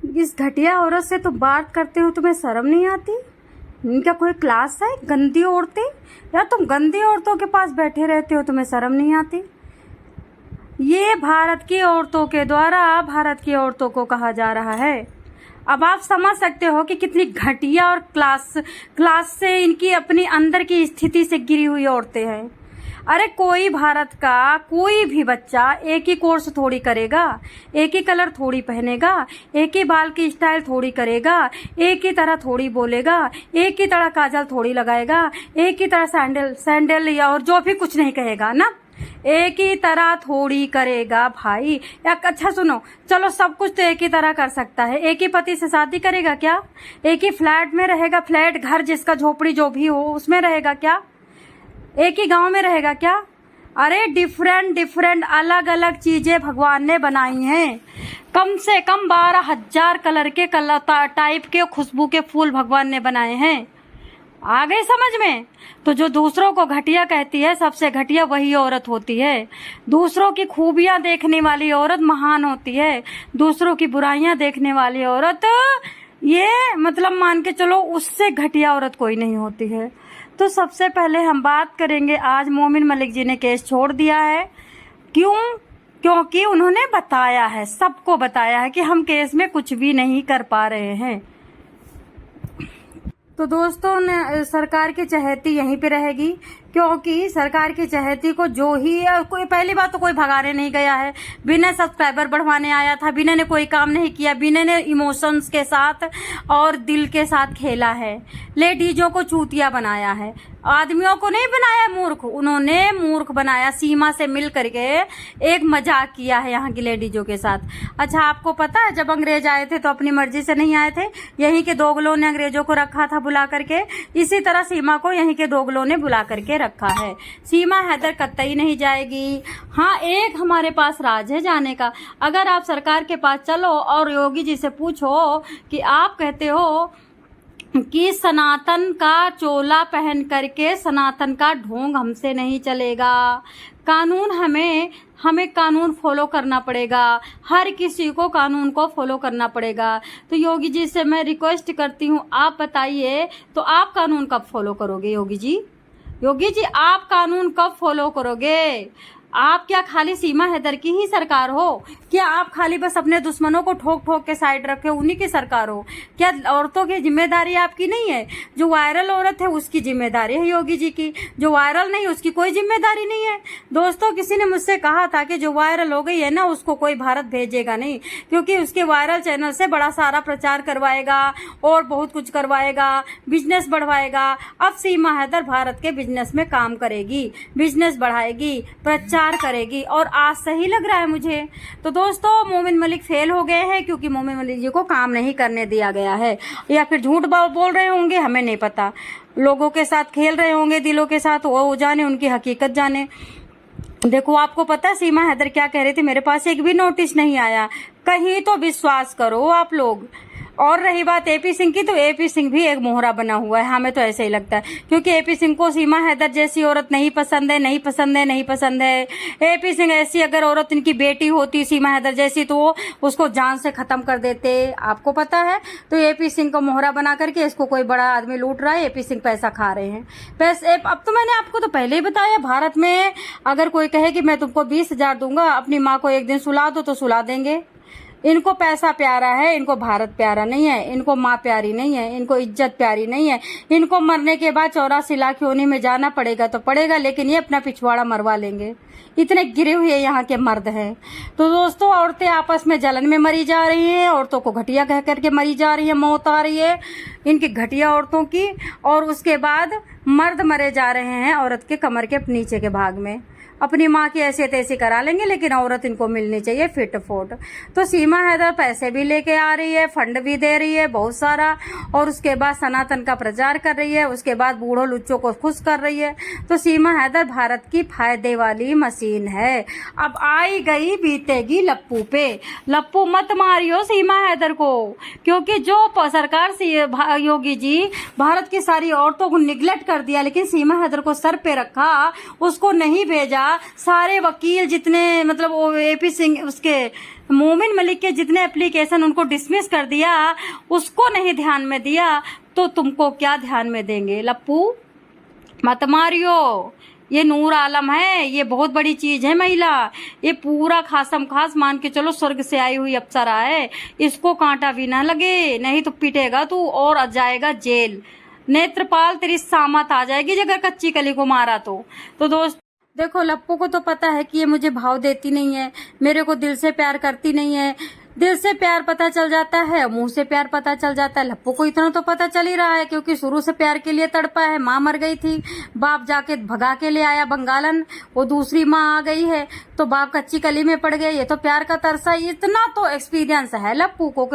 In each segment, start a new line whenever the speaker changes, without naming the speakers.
इस घटिया औरत से तो बात करते हो, तुम्हें शर्म नहीं आती? इनका कोई क्लास है? गंदी औरतें, यार तुम गंदी औरतों के पास बैठे रहते हो, तुम्हें शर्म नहीं आती? ये भारत की औरतों के द्वारा भारत की औरतों को कहा जा रहा है। अब आप समझ सकते हो कि कितनी घटिया और क्लास से इनकी अपनी अंदर की स्थिति से गिरी हुई औरतें हैं। अरे कोई भारत का कोई भी बच्चा एक ही कोर्स थोड़ी करेगा, एक ही कलर थोड़ी पहनेगा, एक ही बाल की स्टाइल थोड़ी करेगा, एक ही तरह थोड़ी बोलेगा, एक ही तरह काजल थोड़ी लगाएगा, एक ही तरह सैंडल या और जो भी कुछ नहीं कहेगा ना, एक ही तरह थोड़ी करेगा भाई। या अच्छा सुनो, चलो सब कुछ तो एक ही तरह कर सकता है, एक ही पति से शादी करेगा क्या? एक ही फ्लैट में रहेगा, फ्लैट घर जिसका झोपड़ी जो भी हो उसमें रहेगा क्या? एक ही गांव में रहेगा क्या? अरे डिफरेंट अलग अलग चीजें भगवान ने बनाई हैं। कम से कम 12,000 कलर के टाइप के खुशबू के फूल भगवान ने बनाए हैं। आ गए समझ में? तो जो दूसरों को घटिया कहती है, सबसे घटिया वही औरत होती है। दूसरों की खूबियां देखने वाली औरत महान होती है, दूसरों की बुराइयां देखने वाली औरत ये मतलब मान के चलो उससे घटिया औरत कोई नहीं होती है। तो सबसे पहले हम बात करेंगे, आज मोमिन मलिक जी ने केस छोड़ दिया है। क्यों? क्योंकि उन्होंने बताया है, सबको बताया है कि हम केस में कुछ भी नहीं कर पा रहे हैं। तो दोस्तों ने सरकार की चहेती यहीं पे रहेगी, क्योंकि सरकार की चहेती को जो ही कोई, पहली बात तो कोई भगाने नहीं गया है, बिना सब्सक्राइबर बढ़वाने आया था, बिना ने कोई काम नहीं किया, बिना ने इमोशंस के साथ और दिल के साथ खेला है, लेडीजों को चूतिया बनाया है, आदमियों को नहीं बनाया मूर्ख, उन्होंने मूर्ख बनाया। सीमा से मिल करके एक मजाक किया है यहाँ की लेडीजों के साथ। अच्छा आपको पता है जब अंग्रेज आए थे तो अपनी मर्जी से नहीं आए थे, यहीं के दोगलों ने अंग्रेजों को रखा था बुला करके, इसी तरह सीमा को यहीं के दोगलों ने बुला करके रखा है। सीमा हैदर कतई नहीं जाएगी। हाँ एक हमारे पास राज है जाने का, अगर आप सरकार के पास चलो और योगी जी से पूछो कि आप कहते हो कि सनातन का चोला पहन करके सनातन का ढोंग हमसे नहीं चलेगा, कानून हमें कानून फॉलो करना पड़ेगा, हर किसी को कानून को फॉलो करना पड़ेगा। तो योगी जी से मैं रिक्वेस्ट करती हूँ, आप बताइए तो आप कानून कब फॉलो करोगे? योगी जी आप कानून कब फॉलो करोगे? आप क्या खाली सीमा हैदर की ही सरकार हो? क्या आप खाली बस अपने दुश्मनों को ठोक ठोक के साइड रखे उन्हीं की सरकार हो? क्या औरतों की जिम्मेदारी आपकी नहीं है? जो वायरल औरत है उसकी जिम्मेदारी है योगी जी की, जो वायरल नहीं उसकी कोई जिम्मेदारी नहीं है। दोस्तों किसी ने मुझसे कहा था कि जो वायरल हो गई है ना उसको कोई भारत भेजेगा नहीं, क्योंकि उसके वायरल चैनल से बड़ा सारा प्रचार करवाएगा और बहुत कुछ करवाएगा, बिजनेस बढ़वाएगा। अब सीमा हैदर भारत के बिजनेस में काम करेगी, बिजनेस बढ़ाएगी, प्रचार करेगी, और आज सही लग रहा है मुझे। तो दोस्तों मोमिन मलिक फेल हो गए हैं, क्योंकि मोमिन मलिक जी को काम नहीं करने दिया गया है, या फिर झूठ बोल रहे होंगे, हमें नहीं पता, लोगों के साथ खेल रहे होंगे दिलों के साथ, वो जाने, उनकी हकीकत जाने। देखो आपको पता है सीमा हैदर क्या कह रही थी, मेरे पास एक भी नोटिस नहीं आया, कहीं तो विश्वास करो आप लोग। और रही बात एपी सिंह की, तो एपी सिंह भी एक मोहरा बना हुआ है, हमें तो ऐसे ही लगता है, क्योंकि एपी सिंह को सीमा हैदर जैसी औरत नहीं पसंद है। एपी सिंह ऐसी अगर औरत इनकी बेटी होती सीमा हैदर जैसी तो वो उसको जान से खत्म कर देते, आपको पता है। तो एपी सिंह को मोहरा बना करके इसको कोई बड़ा आदमी लूट रहा है, एपी सिंह पैसा खा रहे हैं पैसे। अब तो मैंने आपको तो पहले ही बताया, भारत में अगर कोई कहे कि मैं तुमको 20,000 दूंगा, अपनी माँ को एक दिन सुला दो तो सुला देंगे। इनको पैसा प्यारा है, इनको भारत प्यारा नहीं है, इनको माँ प्यारी नहीं है, इनको इज्जत प्यारी नहीं है। इनको मरने के बाद 84 लाख योनि में जाना पड़ेगा तो पड़ेगा, लेकिन ये अपना पिछवाड़ा मरवा लेंगे। इतने गिरे हुए यहाँ के मर्द हैं। तो दोस्तों औरतें आपस में जलन में मरी जा रही हैं, औरतों को घटिया कह करके मरी जा रही है, मौत आ रही है इनकी घटिया औरतों की, और उसके बाद मर्द मरे जा रहे हैं औरत के कमर के नीचे के भाग में। अपनी माँ की ऐसी तैसी करा लेंगे, लेकिन औरत इनको मिलनी चाहिए फिट फोट। तो सीमा हैदर पैसे भी लेके आ रही है, फंड भी दे रही है बहुत सारा, और उसके बाद सनातन का प्रचार कर रही है, उसके बाद बूढ़ों लुच्चों को खुश कर रही है। तो सीमा हैदर भारत की फायदे वाली मशीन है। अब आई गई बीतेगी लप्पू पे। लप्पू मत मारियो सीमा हैदर को, क्योंकि जो सरकार से योगी जी भारत की सारी औरतों को निगलेक्ट कर दिया, लेकिन सीमा हैदर को सर पे रखा, उसको नहीं भेजा सारे वकील जितने मतलब वो एपी सिंह उसके मोमिन मलिक के जितने एप्लीकेशन उनको डिसमिस कर दिया, उसको नहीं ध्यान में दिया तो तुमको क्या ध्यान में देंगे। लप्पू मत मारियो, ये नूर आलम है, ये बहुत बड़ी चीज है महिला, ये पूरा खासम खास मान के चलो स्वर्ग से आई हुई अप्सरा है, इसको कांटा भी ना लगे, नहीं तो पिटेगा तू और आ जाएगा जेल। नेत्रपाल तेरी सामत आ जाएगी अगर कच्ची कली को मारा तो दोस्त देखो लप्पू को तो पता है कि ये मुझे भाव देती नहीं है, मेरे को दिल से प्यार करती नहीं है। दिल से प्यार पता चल जाता है, मुंह से प्यार पता चल जाता है। लप्पू को इतना तो पता चल ही रहा है क्योंकि शुरू से प्यार के लिए तड़पा है। माँ मर गई थी, बाप जाके भगा के ले आया बंगालन, वो दूसरी माँ आ गई है तो बाप कच्ची कली में पड़ गए। ये तो प्यार का तरसा, इतना तो एक्सपीरियंस है लप्पू को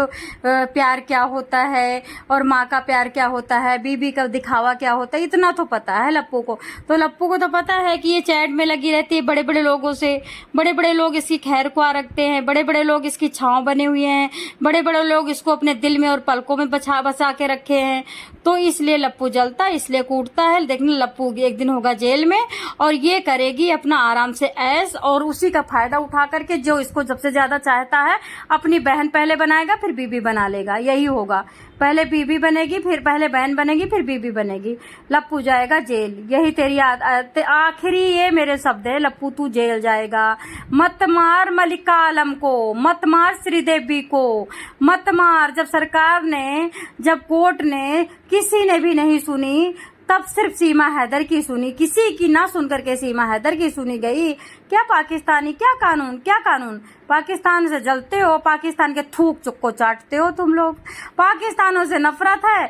प्यार क्या होता है और माँ का प्यार क्या होता है, बीबी का दिखावा क्या होता है, इतना तो पता है लप्पू को। तो लप्पू को तो पता है कि ये चैट में लगी रहती है बड़े बड़े लोगों से, बड़े बड़े लोग इसकी खैर ख्वाह रखते हैं, बड़े बड़े लोग इसकी छांव बने हुए हैं, बड़े बड़े लोग इसको अपने दिल में और पलकों में बसा के रखे हैं। तो इसलिए लप्पू जलता, इसलिए कूटता है। देखने लप्पू एक दिन होगा जेल में और ये करेगी अपना आराम से ऐश, और उसी का फायदा उठा करके जो इसको सबसे ज्यादा चाहता है अपनी बहन पहले बनाएगा फिर बीबी बना लेगा। यही होगा, पहले बीबी बनेगी फिर पहले बहन बनेगी फिर बीबी बनेगी। लप्पू जाएगा जेल, यही तेरी आखिरी ये मेरे शब्द है। लप्पू तू जेल जाएगा। मत मार मलिका आलम को, मत मार श्रीदेवी को, मत मार। जब सरकार ने, जब कोर्ट ने किसी ने भी नहीं सुनी, तब सिर्फ सीमा हैदर की सुनी, किसी की ना सुन करके सीमा हैदर की सुनी गई। क्या पाकिस्तानी, क्या कानून, क्या कानून। पाकिस्तान से जलते हो, पाकिस्तान के थूक चुक्को चाटते हो तुम लोग, पाकिस्तानों से नफरत है।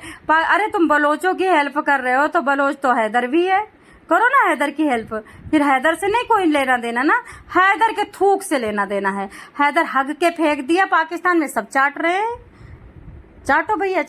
अरे तुम बलोचों की हेल्प कर रहे हो तो बलोच तो हैदर भी है, करो ना हैदर की हेल्प। फिर हैदर से नहीं कोई लेना देना ना, हैदर के थूक से लेना देना है। हैदर हग के फेंक दिया पाकिस्तान में, सब चाट रहे हैं, चाटो भैया।